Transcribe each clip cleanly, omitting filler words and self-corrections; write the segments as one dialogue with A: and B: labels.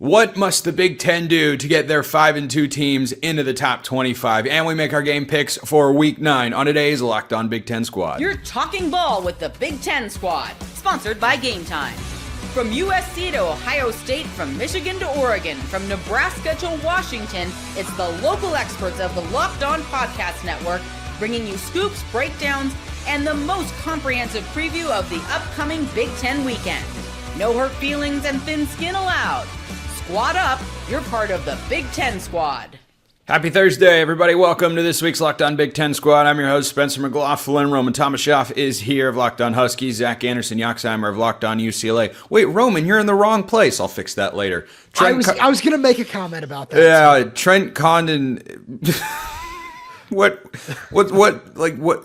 A: What must the Big Ten do to get their 5-2 teams into the top 25? And we make our game picks for Week 9 on today's Locked On Big Ten Squad.
B: You're talking ball with the Big Ten Squad, sponsored by Gametime. From USC to Ohio State, from Michigan to Oregon, from Nebraska to Washington, it's the local experts of the Locked On Podcast Network bringing you scoops, breakdowns, and the most comprehensive preview of the upcoming Big Ten weekend. No hurt feelings and thin skin allowed. Squad up, you're part of the Big Ten Squad.
A: Happy Thursday, everybody. Welcome to this week's Locked On Big Ten Squad. I'm your host, Spencer McLaughlin. Roman Tomashoff is here of Locked On Huskies. Zach Anderson-Yoxheimer of Locked On UCLA. Wait, Roman, you're in the wrong place. I'll fix that later.
C: I was going to make a comment about that.
A: Yeah, Trent Condon. What,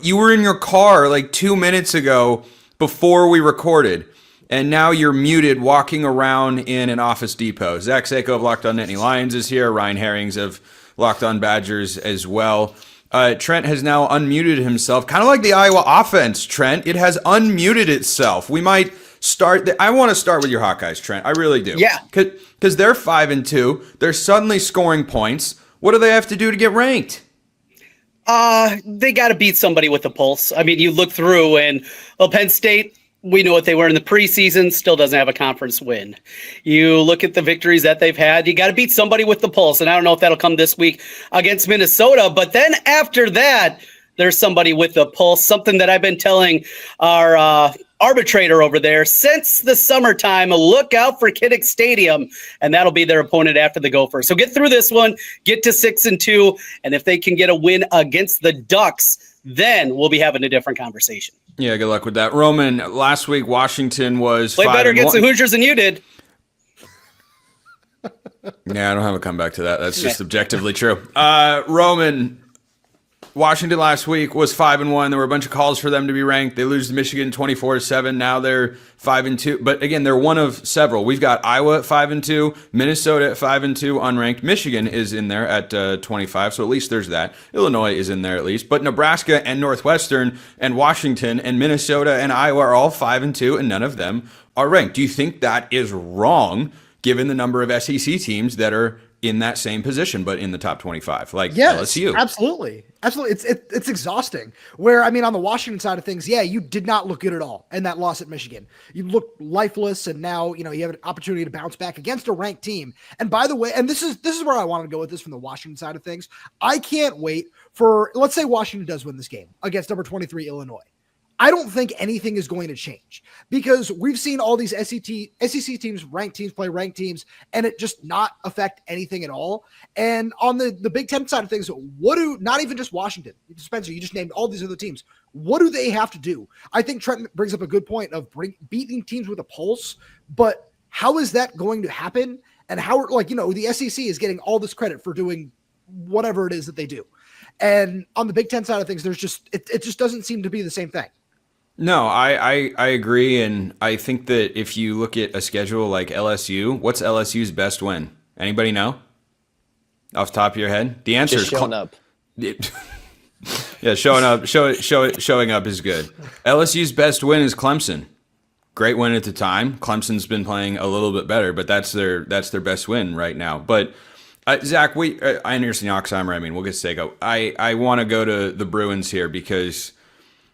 A: you were in your car like 2 minutes ago before we recorded. And now you're muted walking around in an Office Depot. Zach Seko of Locked On Nittany Lions is here. Ryan Herrings of Locked On Badgers as well. Trent has now unmuted himself. Kind of like the Iowa offense, Trent. It has unmuted itself. We might start. I want to start with your Hawkeyes, Trent. I really do.
D: Yeah.
A: Because they're 5-2. They're suddenly scoring points. What do they have to do to get ranked?
D: They got to beat somebody with a pulse. I mean, you look through and Penn State, we know what they were in the preseason, still doesn't have a conference win. You look at the victories that they've had, you got to beat somebody with the pulse. And I don't know if that'll come this week against Minnesota. But then after that, there's somebody with a pulse, something that I've been telling our arbitrator over there since the summertime. Look out for Kinnick Stadium, and that'll be their opponent after the Gophers. So get through this one, get to 6-2, and if they can get a win against the Ducks, then we'll be having a different conversation.
A: Yeah, good luck with that. Roman, last week Washington was
D: Play better against the Hoosiers than you did.
A: Yeah, I don't have a comeback to that. That's just objectively true. Roman, Washington last week was 5-1. There were a bunch of calls for them to be ranked. They lose to Michigan 24-7. Now they're 5-2. But again, they're one of several. We've got Iowa at 5-2, Minnesota at 5-2, unranked. Michigan is in there at 25, so at least there's that. Illinois is in there at least. But Nebraska and Northwestern and Washington and Minnesota and Iowa are all 5-2, and none of them are ranked. Do you think that is wrong, given the number of SEC teams that are in that same position, but in the top 25, like LSU?
C: Absolutely. It's exhausting. Where, I mean, on the Washington side of things, yeah, you did not look good at all in that loss at Michigan. You looked lifeless, and now, you have an opportunity to bounce back against a ranked team. And by the way, and this is where I want to go with this from the Washington side of things. I can't wait for, let's say Washington does win this game against number 23 Illinois. I don't think anything is going to change because we've seen all these SEC teams, ranked teams play ranked teams, and it just not affect anything at all. And on the Big Ten side of things, not even just Washington, Spencer, you just named all these other teams. What do they have to do? I think Trent brings up a good point of beating teams with a pulse, but how is that going to happen? And how, the SEC is getting all this credit for doing whatever it is that they do. And on the Big Ten side of things, there's it just doesn't seem to be the same thing.
A: No, I agree, and I think that if you look at a schedule like LSU, what's LSU's best win? Anybody know? Off the top of your head? The answer is
E: showing up.
A: Yeah, showing up is good. LSU's best win is Clemson. Great win at the time. Clemson's been playing a little bit better, but that's their best win right now. But Zach, I understand Yoxheimer. I mean, we'll get Sego. I want to go to the Bruins here because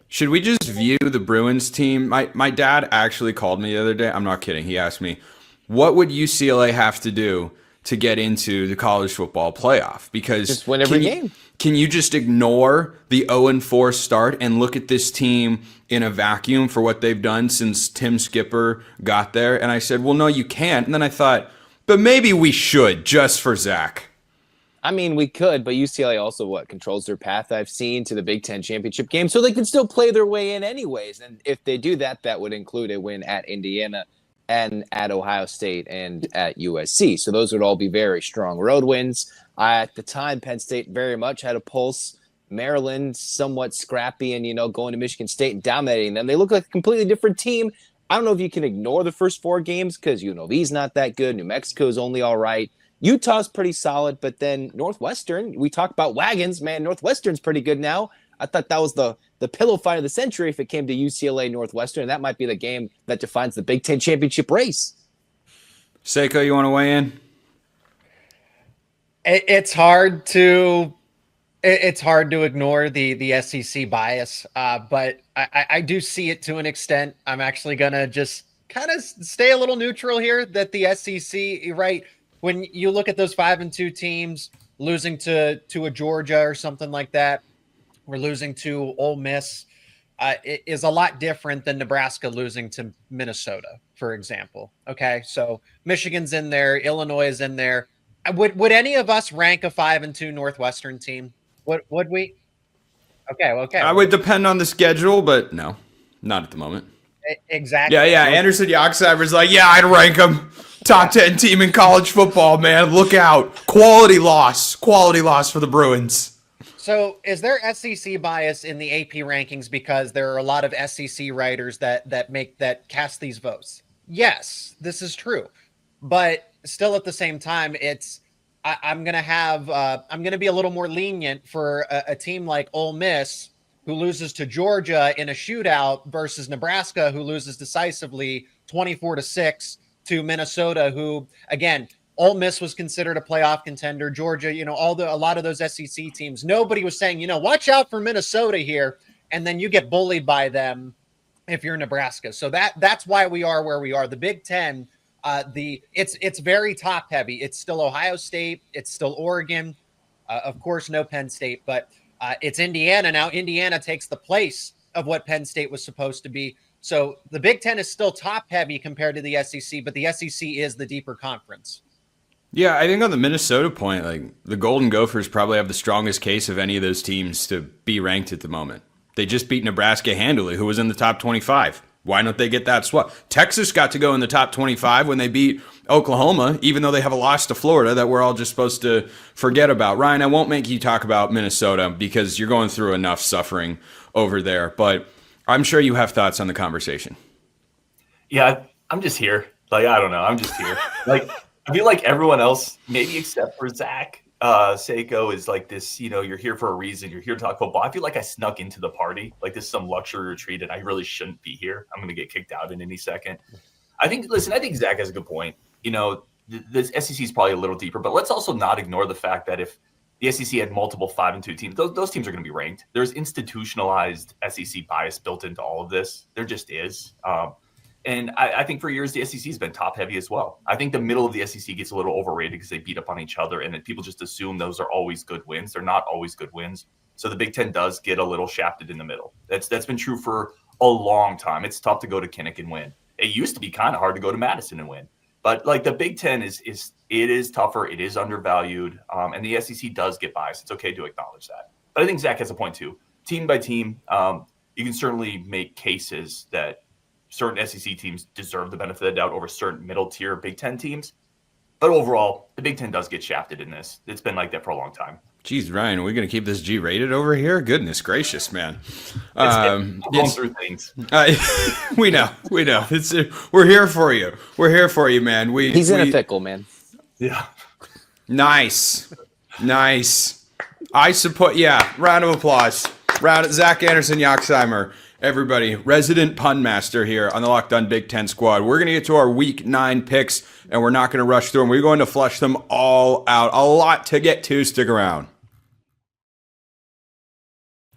A: should we just view the Bruins team? My dad actually called me the other day. I'm not kidding. He asked me, what would UCLA have to do to get into the college football playoff? Because
E: just win every game.
A: Can you just ignore the 0-4 start and look at this team in a vacuum for what they've done since Tim Skipper got there? And I said, well, no, you can't. And then I thought, but maybe we should, just for Zach.
E: I mean, we could, but UCLA also controls their path, I've seen, to the Big Ten championship game, so they can still play their way in anyways. And if they do that, that would include a win at Indiana and at Ohio State and at USC. So those would all be very strong road wins. At the time, Penn State very much had a pulse. Maryland somewhat scrappy and, going to Michigan State and dominating them. They look like a completely different team. I don't know if you can ignore the first 4 games because UNLV's not that good. New Mexico's only all right. Utah's pretty solid, but then Northwestern, we talk about wagons, man, Northwestern's pretty good now. I thought that was the pillow fight of the century if it came to UCLA Northwestern. That might be the game that defines the Big Ten championship race.
A: Seiko, you want to weigh in?
F: It's hard to ignore the SEC bias, but I do see it to an extent. I'm actually gonna just kind of stay a little neutral here. That the SEC, right? When you look at those 5-2 teams losing to a Georgia or something like that, we're losing to Ole Miss. It is a lot different than Nebraska losing to Minnesota, for example. Okay, so Michigan's in there, Illinois is in there. Would any of us rank a 5-2 Northwestern team? Would we? Okay.
A: I would depend on the schedule, but no, not at the moment.
F: Exactly.
A: Yeah. Anderson Yoxheimer's like, yeah, I'd rank them top 10 team in college football, man. Look out. Quality loss for the Bruins.
F: So is there SEC bias in the AP rankings because there are a lot of SEC writers that cast these votes? Yes, this is true. But still at the same time, I'm going to be a little more lenient for a team like Ole Miss who loses to Georgia in a shootout versus Nebraska who loses decisively 24-6 to Minnesota, who, again, Ole Miss was considered a playoff contender. Georgia, a lot of those SEC teams, nobody was saying, watch out for Minnesota here. And then you get bullied by them if you're Nebraska. So that's why we are where we are. The Big Ten, it's very top heavy. It's still Ohio State. It's still Oregon. Of course, no Penn State, but it's Indiana. Now Indiana takes the place of what Penn State was supposed to be. So the Big Ten is still top heavy compared to the SEC, but the SEC is the deeper conference.
A: Yeah, I think on the Minnesota point, like the Golden Gophers probably have the strongest case of any of those teams to be ranked at the moment. They just beat Nebraska handily, who was in the top 25. Why don't they get that swap? Texas got to go in the top 25 when they beat Oklahoma, even though they have a loss to Florida that we're all just supposed to forget about. Ryan, I won't make you talk about Minnesota because you're going through enough suffering over there, but I'm sure you have thoughts on the conversation.
G: Yeah, I'm just here. Like, I don't know. I'm just here. Like, I feel like everyone else, maybe except for Zach Seiko, is like this, you're here for a reason. You're here to talk football. I feel like I snuck into the party. Like this is some luxury retreat, and I really shouldn't be here. I'm going to get kicked out in any second. I think Zach has a good point. The SEC is probably a little deeper, but let's also not ignore the fact that if the SEC had multiple 5-2 teams, those teams are going to be ranked. There's institutionalized SEC bias built into all of this. There just is. And I think for years, the SEC has been top heavy as well. I think the middle of the SEC gets a little overrated because they beat up on each other, and then people just assume those are always good wins. They're not always good wins. So the Big Ten does get a little shafted in the middle. That's been true for a long time. It's tough to go to Kinnick and win. It used to be kind of hard to go to Madison and win. But like the Big Ten is tougher. It is undervalued. And the SEC does get biased. It's okay to acknowledge that. But I think Zach has a point too. Team by team, you can certainly make cases that certain SEC teams deserve the benefit of the doubt over certain middle tier Big Ten teams. But overall, the Big Ten does get shafted in this. It's been like that for a long time.
A: Geez, Ryan, are we going to keep this G-rated over here? Goodness gracious, man.
G: Going through things.
A: We know. We're here for you. We're here for you, man.
E: He's in a pickle, man.
G: Yeah.
A: Nice. I support. Yeah. Round of applause. Zach Anderson Yoxheimer. Everybody, resident pun master here on the Locked On Big Ten squad. We're going to get to our Week 9 picks, and we're not going to rush through them. We're going to flush them all out. A lot to get to. Stick around.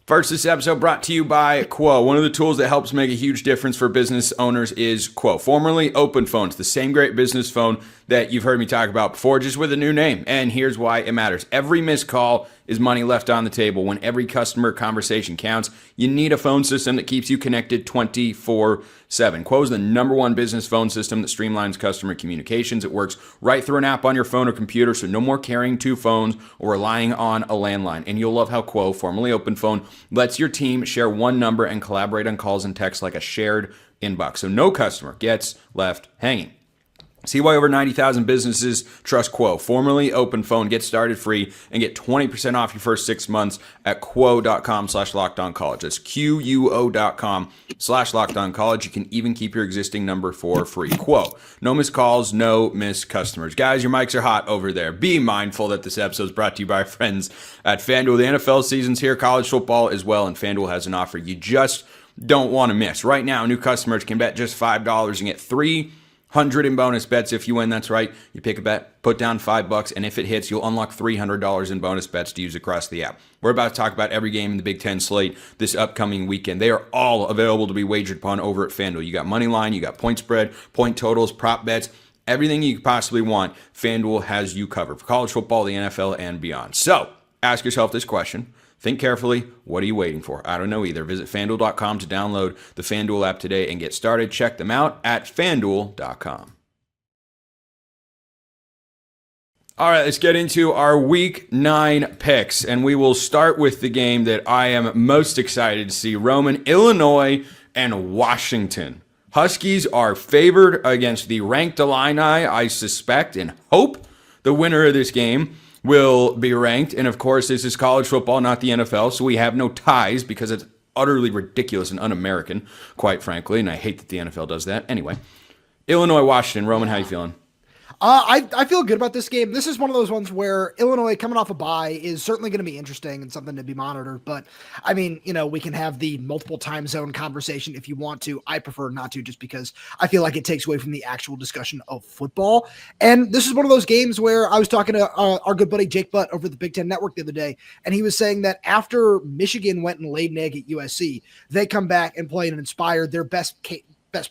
A: First, this episode brought to you by Quo. One of the tools that helps make a huge difference for business owners is Quo, formerly Open Phone. It's the same great business phone that you've heard me talk about before, just with a new name. And here's why it matters. Every missed call is money left on the table. When every customer conversation counts, you need a phone system that keeps you connected 24/7. Quo is the #1 business phone system that streamlines customer communications. It works right through an app on your phone or computer, so no more carrying 2 phones or relying on a landline. And you'll love how Quo, formerly Open Phone, lets your team share one number and collaborate on calls and texts like a shared inbox, so no customer gets left hanging. See why over 90,000 businesses trust Quo, formerly Open Phone. Get started free and get 20% off your first 6 months at quo.com/lockedoncollege. That's QUO.com/lockedoncollege. You can even keep your existing number for free. Quo. No missed calls, no missed customers. Guys, your mics are hot over there. Be mindful that this episode is brought to you by our friends at FanDuel. The NFL season's here, college football as well, and FanDuel has an offer you just don't want to miss. Right now, new customers can bet just $5 and get 3 100 in bonus bets if you win. That's right. You pick a bet, put down $5, and if it hits, you'll unlock $300 in bonus bets to use across the app. We're about to talk about every game in the Big Ten slate this upcoming weekend. They are all available to be wagered upon over at FanDuel. You got money line, you got point spread, point totals, prop bets, everything you could possibly want. FanDuel has you covered for college football, the NFL, and beyond. So ask yourself this question. Think carefully. What are you waiting for? I don't know either. Visit FanDuel.com to download the FanDuel app today and get started. Check them out at FanDuel.com. All right, let's get into our Week 9 picks, and we will start with the game that I am most excited to see. Roman, Illinois, and Washington. Huskies are favored against the ranked Illini. I suspect and hope the winner of this game will be ranked. And of course, this is college football, not the NFL, so we have no ties because it's utterly ridiculous and un-American, quite frankly, and I hate that the NFL does that. Anyway, Illinois, Washington. Roman, how you feeling?
C: I feel good about this game. This is one of those ones where Illinois coming off a bye is certainly going to be interesting and something to be monitored. But I mean, we can have the multiple time zone conversation if you want to. I prefer not to, just because I feel like it takes away from the actual discussion of football. And this is one of those games where I was talking to our good buddy Jake Butt over at the Big Ten Network the other day, and he was saying that after Michigan went and laid an egg at USC, they come back and play and inspire their best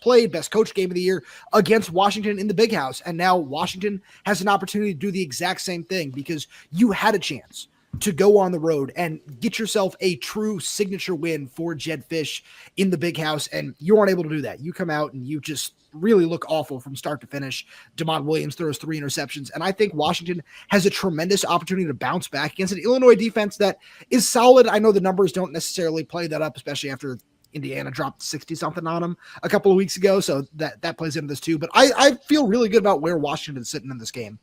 C: played, best coach game of the year against Washington in the Big House. And now Washington has an opportunity to do the exact same thing, because you had a chance to go on the road and get yourself a true signature win for Jed Fish in the Big House, and you weren't able to do that. You come out and you just really look awful from start to finish. DeMond Williams throws 3 interceptions, and I think Washington has a tremendous opportunity to bounce back against an Illinois defense that is solid. I know the numbers don't necessarily play that up, especially after Indiana dropped 60-something on them a couple of weeks ago, so that plays into this too. But I feel really good about where Washington's sitting in this game.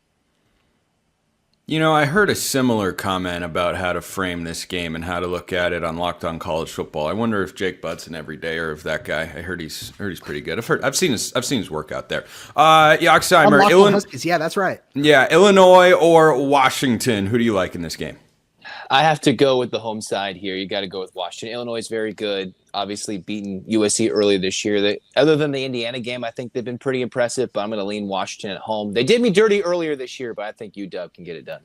A: I heard a similar comment about how to frame this game and how to look at it on Locked On College Football. I wonder if Jake Butt's an everyday or if that guy. I heard he's pretty good. I've seen his work out there. Oxheimer,
C: Huskies. Yeah, that's right.
A: Yeah, Illinois or Washington. Who do you like in this game?
E: I have to go with the home side here. You got to go with Washington. Illinois is very good. Obviously beating USC earlier this year. Other than the Indiana game, I think they've been pretty impressive, but I'm going to lean Washington at home. They did me dirty earlier this year, but I think UW can get it done.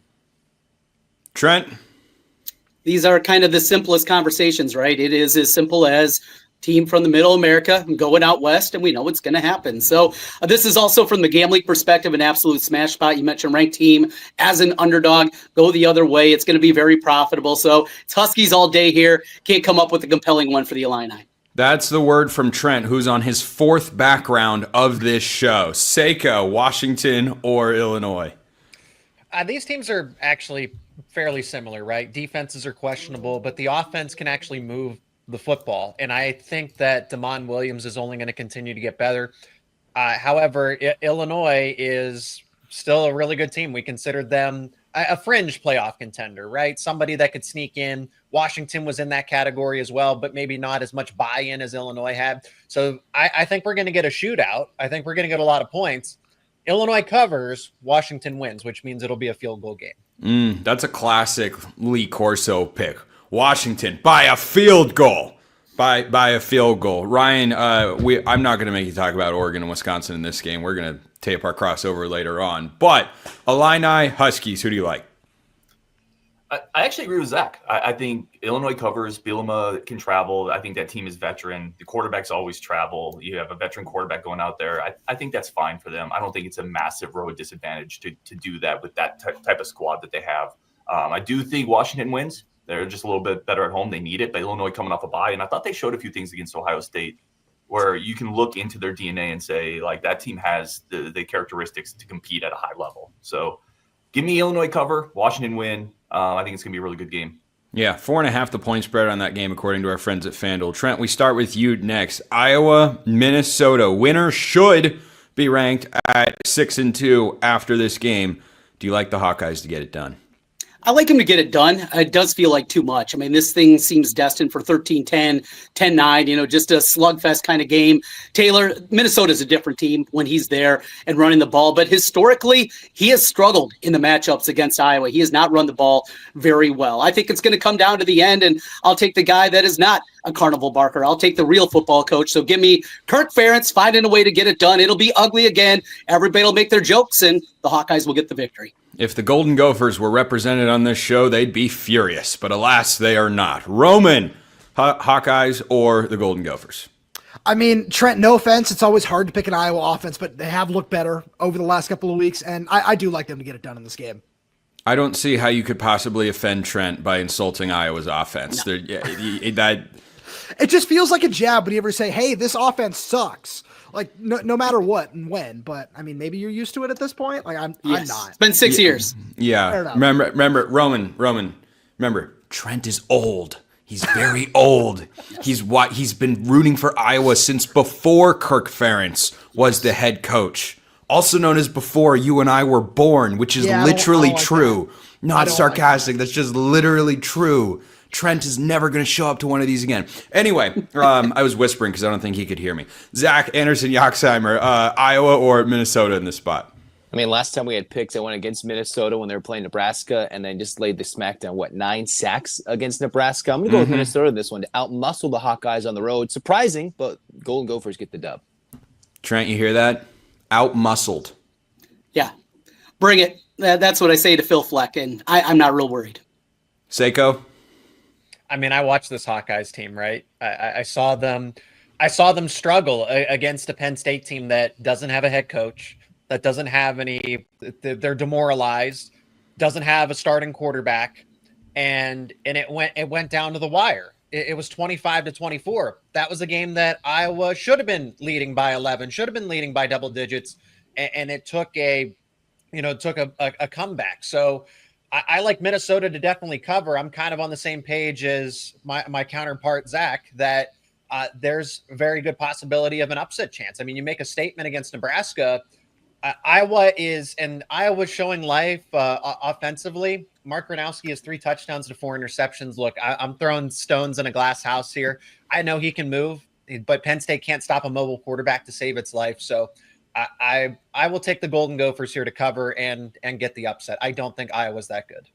A: Trent?
D: These are kind of the simplest conversations, right? It is as simple as team from the middle America going out west, and we know what's going to happen. So this is also from the gambling perspective an absolute smash spot. You mentioned ranked team as an underdog, go the other way. It's going to be very profitable. So it's Huskies all day here. Can't come up with a compelling one for the Illini.
A: That's the word from Trent, who's on his 4th background of this show. Seiko, Washington or Illinois?
F: These teams are actually fairly similar, right? Defenses are questionable, but the offense can actually move the football. And I think that DeMond Williams is only going to continue to get better. However, Illinois is still a really good team. We considered them a fringe playoff contender, right? Somebody that could sneak in. Washington was in that category as well, but maybe not as much buy-in as Illinois had. So I think we're going to get a shootout. I think we're going to get a lot of points. Illinois covers, Washington wins, which means it'll be a field goal game.
A: That's a classic Lee Corso pick. Washington by a field goal. By a field goal. Ryan, I'm not going to make you talk about Oregon and Wisconsin in this game. We're going to tape our crossover later on. But Illini, Huskies, who do you like?
G: I actually agree with Zach. I think Illinois covers. Bielema can travel. I think that team is veteran. The quarterbacks always travel. You have a veteran quarterback going out there. I think that's fine for them. I don't think it's a massive road disadvantage to do that with that type of squad that they have. I do think Washington wins. They're just a little bit better at home. They need it. But Illinois coming off a bye. And I thought they showed a few things against Ohio State where you can look into their DNA and say, like, that team has the characteristics to compete at a high level. So give me Illinois cover, Washington win. I think it's going to be a really good game.
A: Yeah, 4.5 the point spread on that game, according to our friends at FanDuel. Trent, we start with you next. Iowa, Minnesota. Winner should be ranked at 6-2 after this game. Do you like the Hawkeyes to get it done?
D: I like him to get it done. It does feel like too much. I mean, this thing seems destined for 13-10, 10-9, just a slugfest kind of game. Taylor, Minnesota's a different team when he's there and running the ball. But historically, he has struggled in the matchups against Iowa. He has not run the ball very well. I think it's going to come down to the end, and I'll take the guy that is not a carnival barker. I'll take the real football coach. So give me Kirk Ferentz finding a way to get it done. It'll be ugly again. Everybody will make their jokes, and the Hawkeyes will get the victory.
A: If the Golden Gophers were represented on this show, they'd be furious. But alas, they are not. Roman, Hawkeyes or the Golden Gophers?
C: I mean, Trent, no offense. It's always hard to pick an Iowa offense, but they have looked better over the last couple of weeks, and I do like them to get it done in this game.
A: I don't see how you could possibly offend Trent by insulting Iowa's offense.
C: No.
A: It
C: just feels like a jab when you ever say, hey, this offense sucks. Like, no matter what and when. But, I mean, maybe you're used to it at this point. Like, I'm not.
D: It's been 6 years.
A: Yeah. Remember, Roman, remember, Trent is old. He's very old. He's been rooting for Iowa since before Kirk Ferentz was the head coach. Also known as before you and I were born, which is literally true. Not sarcastic. That's just literally true. Trent is never going to show up to one of these again. Anyway, I was whispering because I don't think he could hear me. Zach Anderson, Yoxheimer, Iowa or Minnesota in this spot?
E: I mean, last time we had picks, I went against Minnesota when they were playing Nebraska, and then just laid the smackdown, 9 sacks against Nebraska. I'm going to go with Minnesota this one to outmuscle the Hawkeyes on the road. Surprising, but Golden Gophers get the dub.
A: Trent, you hear that? Outmuscled.
D: Yeah. Bring it. That's what I say to Phil Fleck, and I'm not real worried.
A: Seiko?
F: I mean, I watched this Hawkeyes team, right? I saw them struggle against a Penn State team that doesn't have a head coach, that doesn't have any, they're demoralized, doesn't have a starting quarterback, and it went down to the wire. It was 25-24. That was a game that Iowa should have been leading by 11, should have been leading by double digits, and it took a comeback. So I like Minnesota to definitely cover. I'm kind of on the same page as my counterpart, Zach, that there's a very good possibility of an upset chance. I mean, you make a statement against Nebraska. Iowa's showing life offensively. Mark Gronowski has 3 touchdowns to 4 interceptions. Look, I'm throwing stones in a glass house here. I know he can move, but Penn State can't stop a mobile quarterback to save its life. So I will take the Golden Gophers here to cover and get the upset. I don't think Iowa's that good.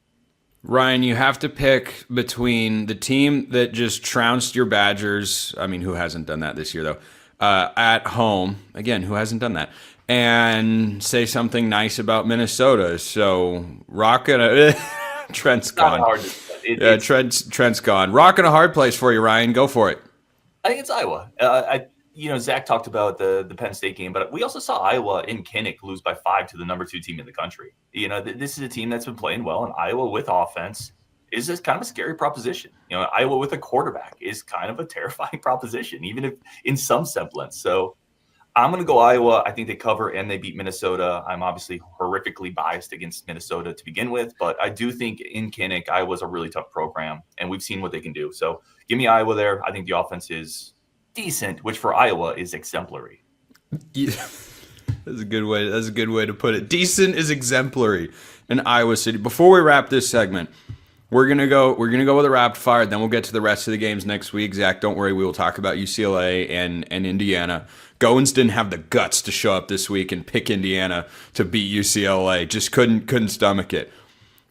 A: Ryan, you have to pick between the team that just trounced your Badgers. I mean, who hasn't done that this year, though? At home. Again, who hasn't done that? And say something nice about Minnesota. So, Trent's gone. Trent's gone. Rocking a hard place for you, Ryan. Go for it.
G: I think it's Iowa. Zach talked about the Penn State game, but we also saw Iowa in Kinnick lose by 5 to the number 2 team in the country. This is a team that's been playing well, and Iowa with offense is just kind of a scary proposition. Iowa with a quarterback is kind of a terrifying proposition, even if in some semblance. So I'm going to go Iowa. I think they cover and they beat Minnesota. I'm obviously horrifically biased against Minnesota to begin with, but I do think in Kinnick, Iowa's a really tough program, and we've seen what they can do. So give me Iowa there. I think the offense is decent, which for Iowa is exemplary.
A: Yeah, that's a good way to put it. Decent is exemplary in Iowa City. Before we wrap this segment, we're gonna go with a rapid fire. Then we'll get to the rest of the games next week. Zach, don't worry, we will talk about UCLA and Indiana. Goins didn't have the guts to show up this week and pick Indiana to beat UCLA. Just couldn't stomach it.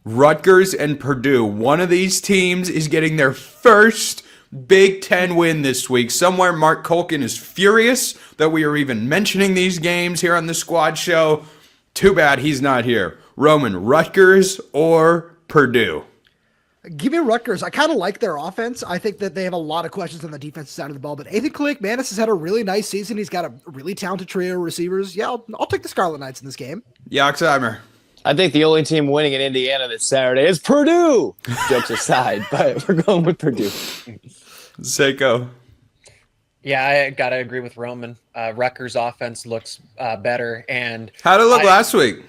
A: Rutgers and Purdue. One of these teams is getting their first Big Ten win this week. Somewhere Mark Culkin is furious that we are even mentioning these games here on the Squad Show. Too bad he's not here. Roman, Rutgers or Purdue?
C: Give me Rutgers. I kind of like their offense. I think that they have a lot of questions on the defensive side of the ball, but Ethan Kalik-Manis has had a really nice season. He's got a really talented trio of receivers. Yeah, I'll take the Scarlet Knights in this game.
A: Yoxheimer.
E: I think the only team winning in Indiana this Saturday is Purdue. Jokes aside, but we're going with Purdue.
A: Seiko.
F: Yeah, I got to agree with Roman. Rutgers' offense looks better. And
A: how did it look last week?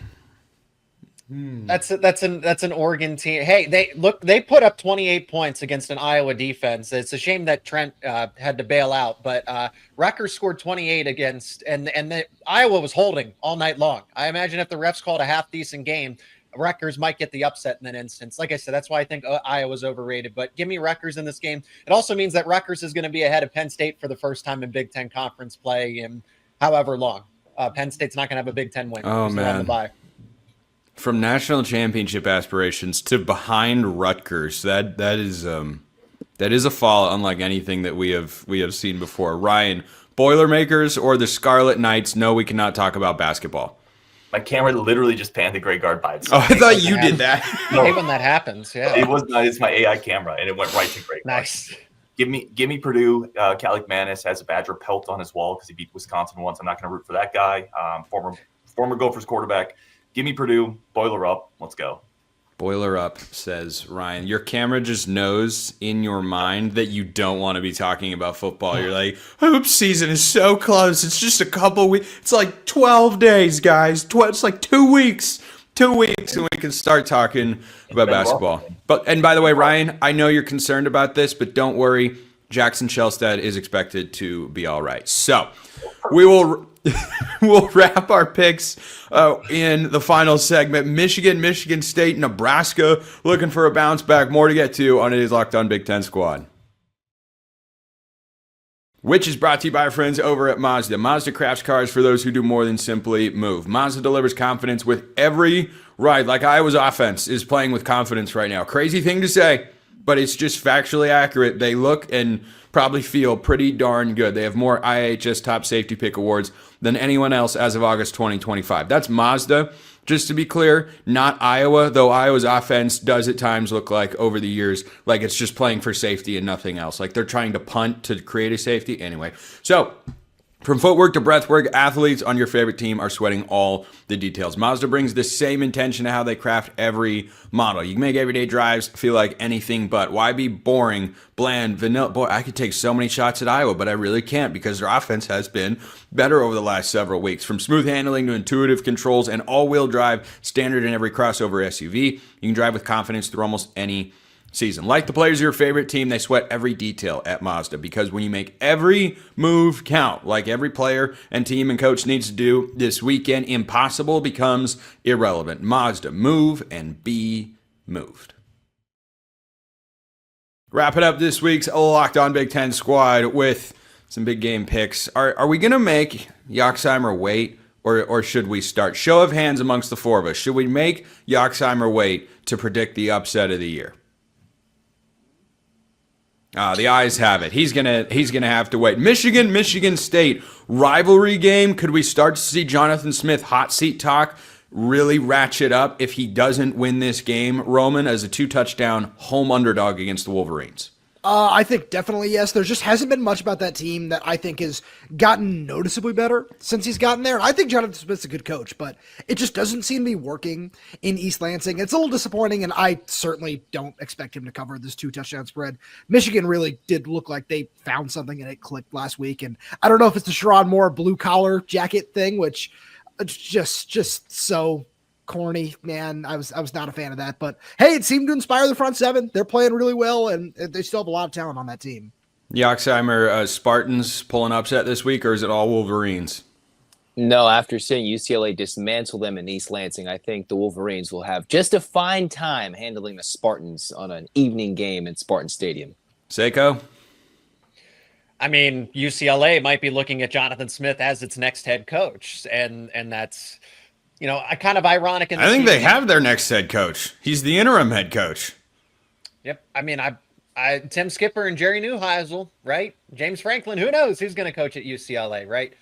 F: That's an Oregon team. Hey, they put up 28 points against an Iowa defense. It's a shame that Trent had to bail out, but Rutgers scored 28 against, and Iowa was holding all night long. I imagine if the refs called a half decent game, Rutgers might get the upset in that instance. Like I said, that's why I think Iowa's overrated. But give me Rutgers in this game. It also means that Rutgers is going to be ahead of Penn State for the first time in Big Ten conference play in however long. Penn State's not going to have a Big Ten win.
A: Oh man.
F: On the bye.
A: From national championship aspirations to behind Rutgers, that is That is a fall unlike anything that we have seen before. Ryan, Boilermakers or the Scarlet Knights? No, we cannot talk about basketball.
G: My camera literally just panned the gray guard by itself.
A: Oh, I thought you did that.
F: I hate when that happens. Yeah,
G: it was not. It's my AI camera, and it went right to gray guard.
F: nice.
G: Give me Purdue. Calic Manis has a Badger pelt on his wall because he beat Wisconsin once. I'm not going to root for that guy. Former Gophers quarterback. Give me Purdue. Boiler up. Let's go.
A: Boiler up, says Ryan. Your camera just knows in your mind that you don't want to be talking about football. You're like, hoops season is so close. It's just a couple weeks. It's like 12 days, guys. It's like 2 weeks. 2 weeks, and we can start talking about basketball. And by the way, Ryan, I know you're concerned about this, but don't worry. Jackson Shelstad is expected to be all right. So we will we'll wrap our picks in the final segment. Michigan State, Nebraska looking for a bounce back. More to get to on today's Locked On Big Ten Squad, which is brought to you by our friends over at Mazda. Mazda crafts cars for those who do more than simply move. Mazda delivers confidence with every ride. Like Iowa's offense is playing with confidence right now. Crazy thing to say, but it's just factually accurate. They look and probably feel pretty darn good. They have more IHS top safety pick awards than anyone else as of August 2025. That's Mazda. Just to be clear, not Iowa, though Iowa's offense does at times look like over the years like it's just playing for safety and nothing else. Like they're trying to punt to create a safety. Anyway, so from footwork to breathwork, athletes on your favorite team are sweating all the details. Mazda brings the same intention to how they craft every model. You can make everyday drives feel like anything but. Why be boring, bland, vanilla? Boy, I could take so many shots at Iowa, but I really can't because their offense has been better over the last several weeks. From smooth handling to intuitive controls and all-wheel drive, standard in every crossover SUV, you can drive with confidence through almost any season. Like the players of your favorite team, they sweat every detail at Mazda because when you make every move count, like every player and team and coach needs to do this weekend, impossible becomes irrelevant. Mazda, move and be moved. Wrapping up this week's Locked On Big Ten Squad with some big game picks. Are we going to make Yoxheimer wait or should we start? Show of hands amongst the four of us. Should we make Yoxheimer wait to predict the upset of the year? The eyes have it. He's gonna have to wait. Michigan State rivalry game. Could we start to see Jonathan Smith hot seat talk really ratchet up if he doesn't win this game, Roman, as a 2-touchdown home underdog against the Wolverines?
C: I think definitely yes. There just hasn't been much about that team that I think has gotten noticeably better since he's gotten there. And I think Jonathan Smith's a good coach, but it just doesn't seem to be working in East Lansing. It's a little disappointing, and I certainly don't expect him to cover this 2-touchdown spread. Michigan really did look like they found something and it clicked last week. And I don't know if it's the Sherrod Moore blue collar jacket thing, which just so corny, man. I was not a fan of that, but hey, it seemed to inspire the front seven. They're playing really well, and they still have a lot of talent on that team.
A: Yoxheimer, Spartans pulling upset this week, or is it all Wolverines?
E: No, after seeing UCLA dismantle them in East Lansing, I think the Wolverines will have just a fine time handling the Spartans on an evening game in Spartan Stadium.
A: Seiko?
F: I mean, UCLA might be looking at Jonathan Smith as its next head coach, and that's, you know, kind of ironic.
A: I think they have their next head coach. He's the interim head coach.
F: Yep. I mean, I Tim Skipper and Jerry Neuheisel, right? James Franklin, who knows who's going to coach at UCLA, right?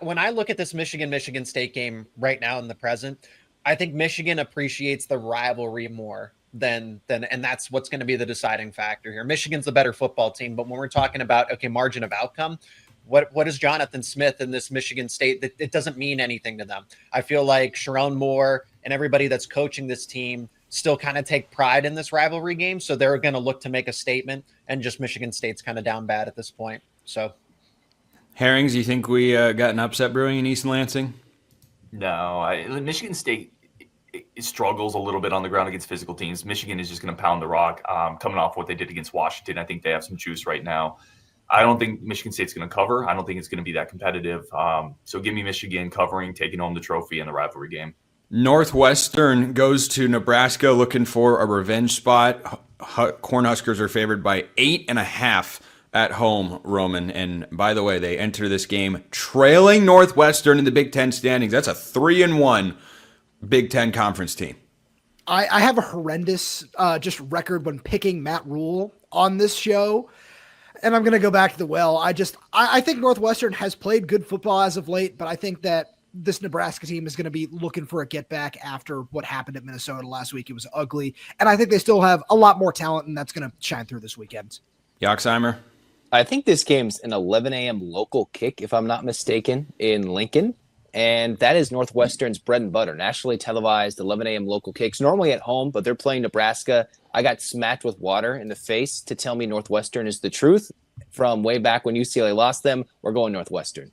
F: When I look at this Michigan State game right now in the present, I think Michigan appreciates the rivalry more than and that's what's going to be the deciding factor here. Michigan's the better football team, but when we're talking about, okay, margin of outcome, what is Jonathan Smith in this Michigan State? That it doesn't mean anything to them. I feel like Sherrod Moore and everybody that's coaching this team still kind of take pride in this rivalry game. So they're going to look to make a statement, and just Michigan State's kind of down bad at this point. So
A: Herrings, you think we got an upset brewing in East Lansing?
G: No, Michigan State it struggles a little bit on the ground against physical teams. Michigan is just going to pound the rock. Coming off what they did against Washington, I think they have some juice right now. I don't think Michigan State's going to cover. I don't think it's going to be that competitive. So give me Michigan covering, taking home the trophy in the rivalry game.
A: Northwestern goes to Nebraska looking for a revenge spot. Cornhuskers are favored by 8.5 at home, Roman. And by the way, they enter this game trailing Northwestern in the Big Ten standings. That's a 3-1 Big Ten conference team.
C: I have a horrendous just record when picking Matt Rule on this show. And I'm going to go back to the well. I think Northwestern has played good football as of late, but I think that this Nebraska team is going to be looking for a get back after what happened at Minnesota last week. It was ugly. And I think they still have a lot more talent, and that's going to shine through this weekend.
A: Yoxheimer?
E: I think this game's an 11 a.m. local kick, if I'm not mistaken, in Lincoln. And that is Northwestern's bread and butter. Nationally televised 11 a.m. local kicks, normally at home, but they're playing Nebraska. I got smacked with water in the face to tell me Northwestern is the truth. From way back when UCLA lost them, we're going Northwestern.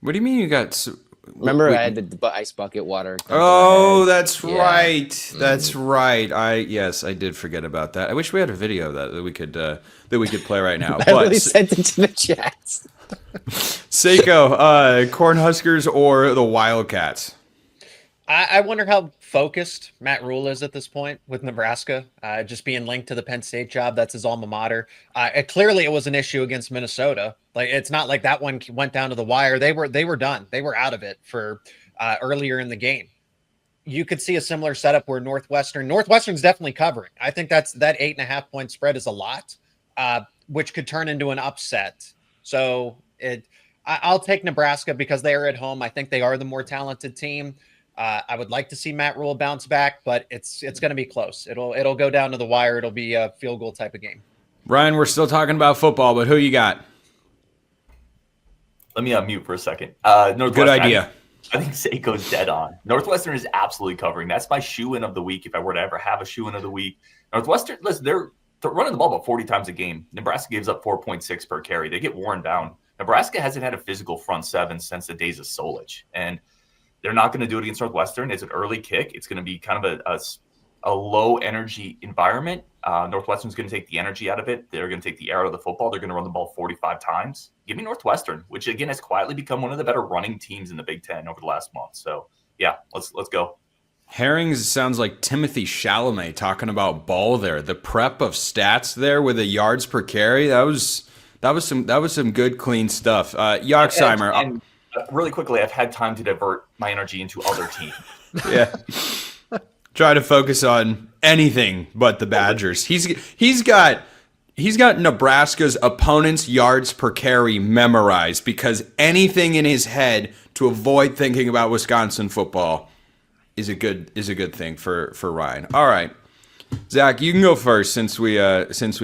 A: What do you mean you got...
E: Remember, I had the ice bucket water.
A: Oh, that's right. That's right. I did forget about that. I wish we had a video of that we could play right now.
E: I really sent it to the chat.
A: Seiko, Cornhuskers or the Wildcats?
F: I wonder how focused Matt Rule is at this point with Nebraska, just being linked to the Penn State job. That's his alma mater. Clearly, it was an issue against Minnesota. Like, it's not like that one went down to the wire. They were done. They were out of it for earlier in the game. You could see a similar setup where Northwestern's definitely covering. I think that 8.5 point spread is a lot, which could turn into an upset. So I'll take Nebraska because they are at home. I think they are the more talented team. I would like to see Matt Rule bounce back, but it's going to be close. It'll go down to the wire. It'll be a field goal type of game.
A: Ryan, we're still talking about football, but who you got?
G: Let me unmute for a second. Good
A: idea.
G: I think Seiko's dead on. Northwestern is absolutely covering. That's my shoe-in of the week if I were to ever have a shoe-in of the week. Northwestern, listen, they're running the ball about 40 times a game. Nebraska gives up 4.6 per carry. They get worn down. Nebraska hasn't had a physical front seven since the days of Solich, and they're not going to do it against Northwestern. It's an early kick. It's going to be kind of a low-energy environment. Northwestern's going to take the energy out of it. They're going to take the air out of the football. They're going to run the ball 45 times. Give me Northwestern, which, again, has quietly become one of the better running teams in the Big Ten over the last month. So, yeah, let's go.
A: Herrings sounds like Timothy Chalamet talking about ball there. The prep of stats there with the yards per carry, that was some good, clean stuff. Yoxheimer.
G: And really quickly, I've had time to divert my energy into other teams.
A: Yeah. Try to focus on anything but the Badgers. He's got Nebraska's opponent's yards per carry memorized because anything in his head to avoid thinking about Wisconsin football is a good thing for Ryan. All right. Zach, you can go first since we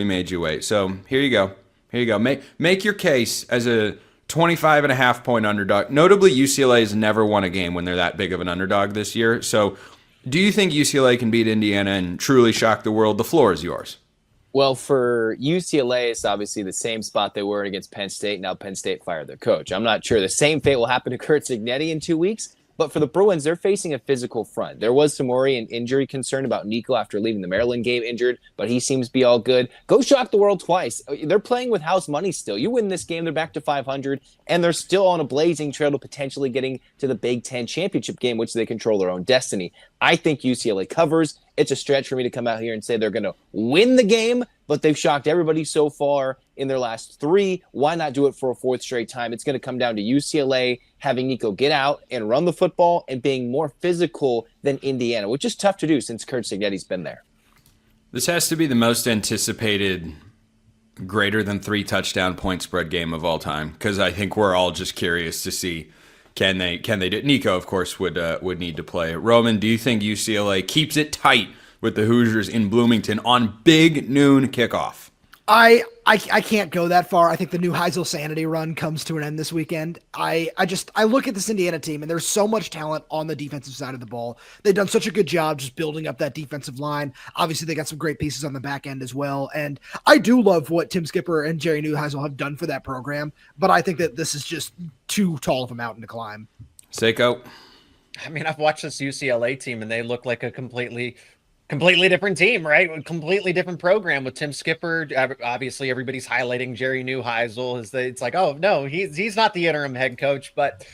A: made you wait. So here you go. Make your case as a 25.5 point underdog. Notably, UCLA has never won a game when they're that big of an underdog this year. So do you think UCLA can beat Indiana and truly shock the world? The floor is yours.
E: Well, for UCLA, it's obviously the same spot they were in against Penn State. Now Penn State fired their coach. I'm not sure the same fate will happen to Kurt Cignetti in 2 weeks. But for the Bruins, they're facing a physical front. There was some worry and injury concern about Nico after leaving the Maryland game injured, but he seems to be all good. Go shock the world twice. They're playing with house money still. You win this game, they're back to 500, and they're still on a blazing trail to potentially getting to the Big Ten championship game, which they control their own destiny. I think UCLA covers. It's a stretch for me to come out here and say they're going to win the game, but they've shocked everybody so far in their last 3. Why not do it for a 4th straight time? It's going to come down to UCLA having Nico get out and run the football and being more physical than Indiana, which is tough to do since Kurt Cignetti's been there.
A: This has to be the most anticipated greater than 3 touchdown point spread game of all time because I think we're all just curious to see can they do it. Nico, of course, would need to play. Roman, do you think UCLA keeps it tight with the Hoosiers in Bloomington on big noon kickoff?
C: I can't go that far. I think the new Heisel sanity run comes to an end this weekend. I look at this Indiana team, and there's so much talent on the defensive side of the ball. They've done such a good job just building up that defensive line. Obviously, they got some great pieces on the back end as well. And I do love what Tim Skipper and Jerry Neuheisel have done for that program, but I think that this is just too tall of a mountain to climb.
A: Seiko?
F: I mean, I've watched this UCLA team, and they look like a completely different team, right? A completely different program with Tim Skipper. Obviously, everybody's highlighting Jerry Neuheisel. It's like, oh, no, he's not the interim head coach. But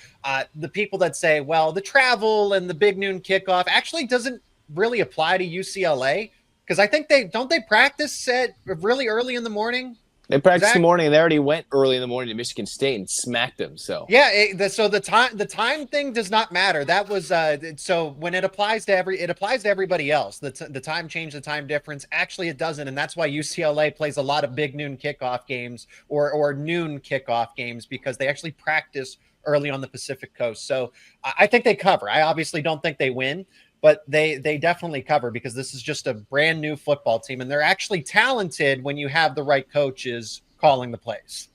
F: the people that say, well, the travel and the big noon kickoff actually doesn't really apply to UCLA because I think they practice at really early in the morning.
E: They practiced
F: Zach?
E: in the morning, and they already went early in the morning to Michigan State and smacked them. So
F: Yeah, so the time thing does not matter. That was so when it applies to everybody else. The time change, the time difference. Actually, it doesn't, and that's why UCLA plays a lot of big noon kickoff games or noon kickoff games, because they actually practice early on the Pacific Coast. So I think they cover. I obviously don't think they win, but they definitely cover, because this is just a brand new football team, and they're actually talented when you have the right coaches calling the plays.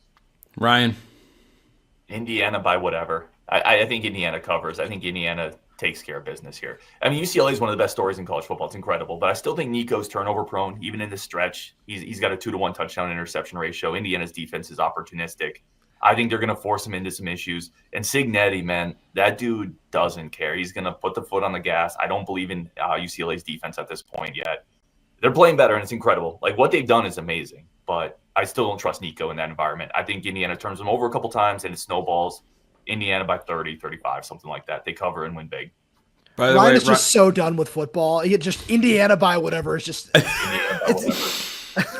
A: Ryan?
G: Indiana by whatever. I think Indiana covers. I think Indiana takes care of business here. I mean, UCLA is one of the best stories in college football. It's incredible, but I still think Nico's turnover prone, even in this stretch. He's got a 2-to-1 touchdown interception ratio. Indiana's defense is opportunistic. I think they're going to force him into some issues. And Signetti, man, that dude doesn't care. He's going to put the foot on the gas. I don't believe in UCLA's defense at this point yet. They're playing better, and it's incredible. Like, what they've done is amazing, but I still don't trust Nico in that environment. I think Indiana turns them over a couple times, and it snowballs. Indiana by 30, 35, something like that. They cover and win big.
A: By the
C: Ryan
A: way,
C: is just so done with football. He just Indiana by whatever is just.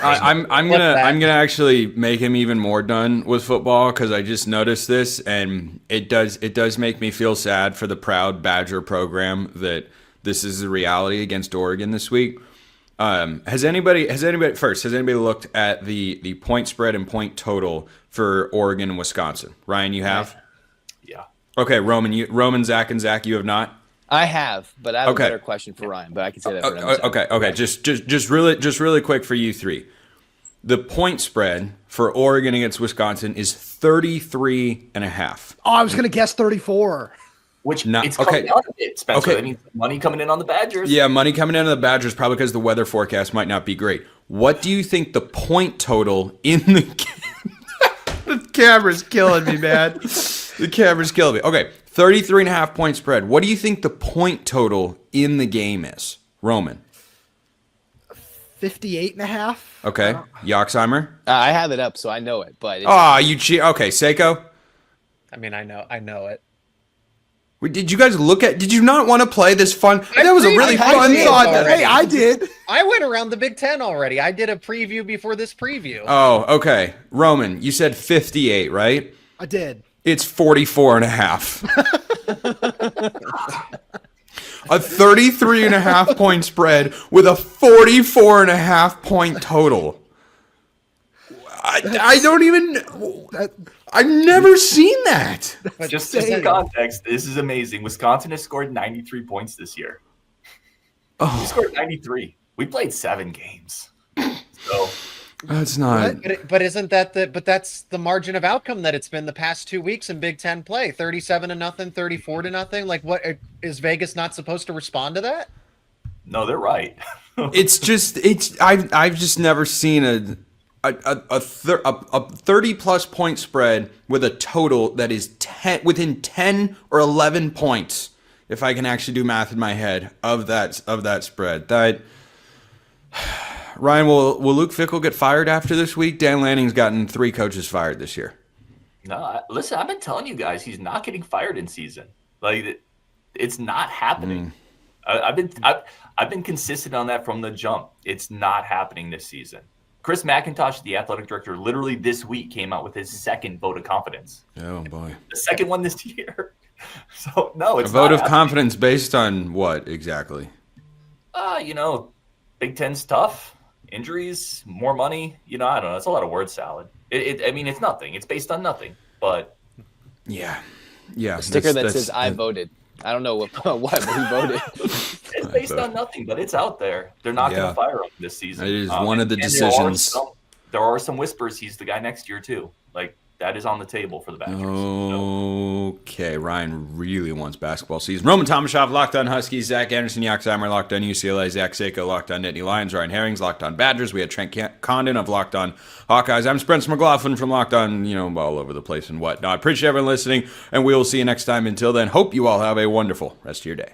A: I'm gonna actually make him even more done with football, because I just noticed this, and it does make me feel sad for the proud Badger program that this is the reality against Oregon this week. Has anybody looked at the point spread and point total for Oregon and Wisconsin? Ryan, you have?
G: Yeah.
A: Okay, Roman, Zach, and Zach, you have not?
E: I have, but I have a better question for Ryan. But I can say that for him.
A: Okay. Just really quick for you three. The point spread for Oregon against Wisconsin is 33.5.
C: Oh, I was going to guess 34.
G: Which it's coming down a bit, Spencer.
A: Okay.
G: That means money coming in on the Badgers.
A: Yeah, money coming in on the Badgers, probably because the weather forecast might not be great. What do you think the point total in the game? The camera's killing me, man. The camera's killing me. Okay, 33.5 point spread. What do you think the point total in the game is, Roman?
C: 58.5.
A: Okay, Yoxheimer?
E: I have it up, so I know it. But
A: you cheat. Okay, Seiko?
F: I mean, I know it.
A: Did you guys did you not want to play this fun? That was a really fun thought.
C: Hey, I did.
F: I went around the Big Ten already. I did a preview before this preview.
A: Oh, okay. Roman, you said 58, right?
C: I did.
A: It's 44.5. A 33.5 point spread with a 44.5 point total. I don't even. I've never seen that.
G: Just in context, this is amazing. Wisconsin has scored 93 points this year. We scored 93. We played 7 games. So
A: that's not.
F: But isn't that but that's the margin of outcome that it's been the past 2 weeks in Big Ten play? 37-0, 34-0. Like, what is Vegas not supposed to respond to that?
G: No, they're right.
A: I've just never seen a 30-plus point spread with a total that is within 10 or 11 points, if I can actually do math in my head, of that spread. Ryan, will Luke Fickell get fired after this week? Dan Lanning's gotten 3 coaches fired this year.
G: No, listen, I've been telling you guys, he's not getting fired in season. Like, it's not happening. I've been consistent on that from the jump. It's not happening this season. Chris McIntosh, the athletic director, literally this week came out with his 2nd vote of confidence.
A: Oh, boy.
G: The 2nd one this year. So, no, it's
A: a vote
G: not
A: of
G: happening.
A: confidence based on what exactly?
G: Big Ten's tough. Injuries, more money. I don't know. It's a lot of word salad. I mean, it's nothing. It's based on nothing. But
A: yeah.
E: A sticker that says "I voted." I don't know what he voted.
G: It's based on nothing, but it's out there. They're not going to fire him this season.
A: It is one of the decisions.
G: There are some whispers he's the guy next year too. Like, that is on the table for the Badgers.
A: Okay, Ryan really wants basketball season. Roman Tomashov, Locked On Huskies. Zach Anderson, Yoxheimer, Locked On UCLA. Zach Seiko, Locked On Nittany Lions. Ryan Herrings, Locked On Badgers. We had Trent Condon of Locked On Hawkeyes. I'm Spencer McLaughlin from Locked On, all over the place and whatnot. Appreciate everyone listening, and we will see you next time. Until then, hope you all have a wonderful rest of your day.